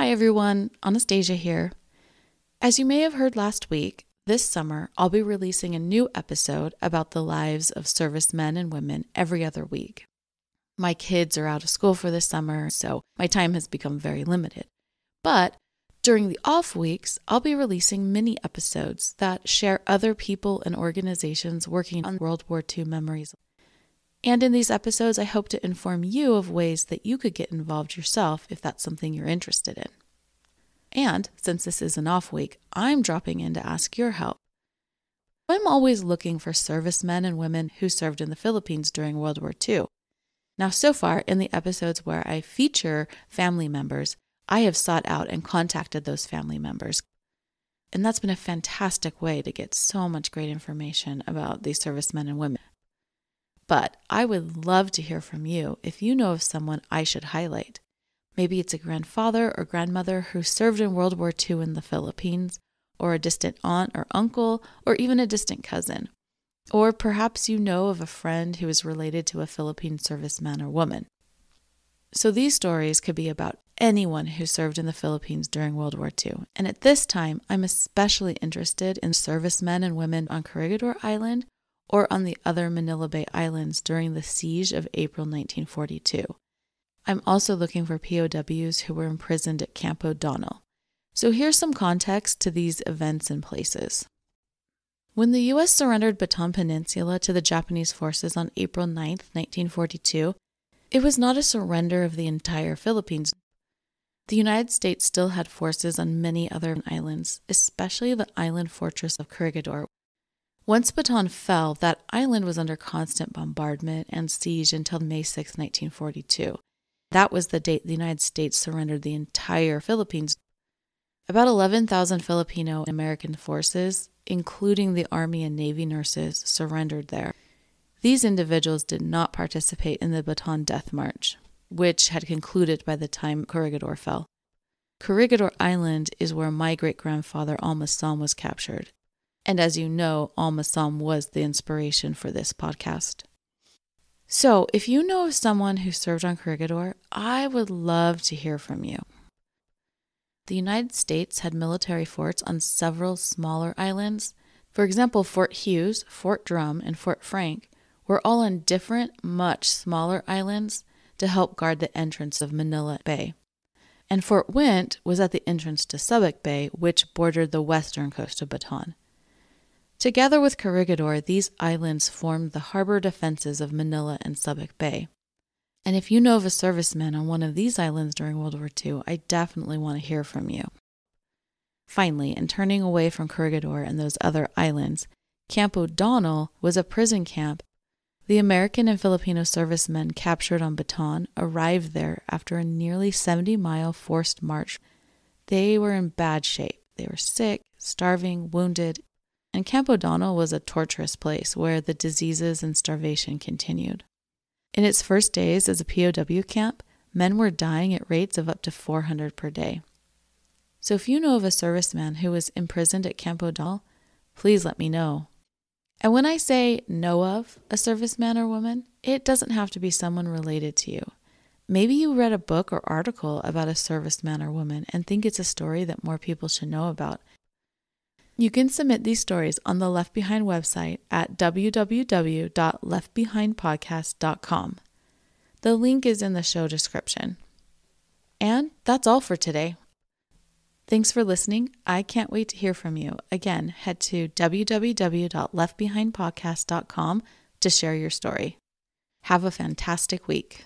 Hi everyone, Anastasia here. As you may have heard last week, this summer I'll be releasing a new episode about the lives of servicemen and women every other week. My kids are out of school for this summer, so my time has become very limited. But during the off weeks, I'll be releasing mini episodes that share other people and organizations working on World War II memories. And in these episodes, I hope to inform you of ways that you could get involved yourself if that's something you're interested in. And since this is an off week, I'm dropping in to ask your help. I'm always looking for servicemen and women who served in the Philippines during World War II. Now, so far in the episodes where I feature family members, I have sought out and contacted those family members. And that's been a fantastic way to get so much great information about these servicemen and women. But I would love to hear from you if you know of someone I should highlight. Maybe it's a grandfather or grandmother who served in World War II in the Philippines, or a distant aunt or uncle, or even a distant cousin. Or perhaps you know of a friend who is related to a Philippine serviceman or woman. So these stories could be about anyone who served in the Philippines during World War II. And at this time, I'm especially interested in servicemen and women on Corregidor Island or on the other Manila Bay Islands during the siege of April 1942. I'm also looking for POWs who were imprisoned at Camp O'Donnell. So here's some context to these events and places. When the U.S. surrendered Bataan Peninsula to the Japanese forces on April 9, 1942, it was not a surrender of the entire Philippines. The United States still had forces on many other islands, especially the island fortress of Corregidor. Once Bataan fell, that island was under constant bombardment and siege until May 6, 1942. That was the date the United States surrendered the entire Philippines. About 11,000 Filipino American forces, including the Army and Navy nurses, surrendered there. These individuals did not participate in the Bataan Death March, which had concluded by the time Corregidor fell. Corregidor Island is where my great-grandfather Al-Massam was captured. And as you know, Al-Massam was the inspiration for this podcast. So, if you know of someone who served on Corregidor, I would love to hear from you. The United States had military forts on several smaller islands. For example, Fort Hughes, Fort Drum, and Fort Frank were all on different, much smaller islands to help guard the entrance of Manila Bay. And Fort Wint was at the entrance to Subic Bay, which bordered the western coast of Bataan. Together with Corregidor, these islands formed the harbor defenses of Manila and Subic Bay. And if you know of a serviceman on one of these islands during World War II, I definitely want to hear from you. Finally, and turning away from Corregidor and those other islands, Camp O'Donnell was a prison camp. The American and Filipino servicemen captured on Bataan arrived there after a nearly 70-mile forced march. They were in bad shape. They were sick, starving, wounded, and Camp O'Donnell was a torturous place where the diseases and starvation continued. In its first days as a POW camp, men were dying at rates of up to 400 per day. So if you know of a serviceman who was imprisoned at Camp O'Donnell, please let me know. And when I say know of a serviceman or woman, it doesn't have to be someone related to you. Maybe you read a book or article about a serviceman or woman and think it's a story that more people should know about. You can submit these stories on the Left Behind website at www.leftbehindpodcast.com. The link is in the show description. And that's all for today. Thanks for listening. I can't wait to hear from you. Again, head to www.leftbehindpodcast.com to share your story. Have a fantastic week.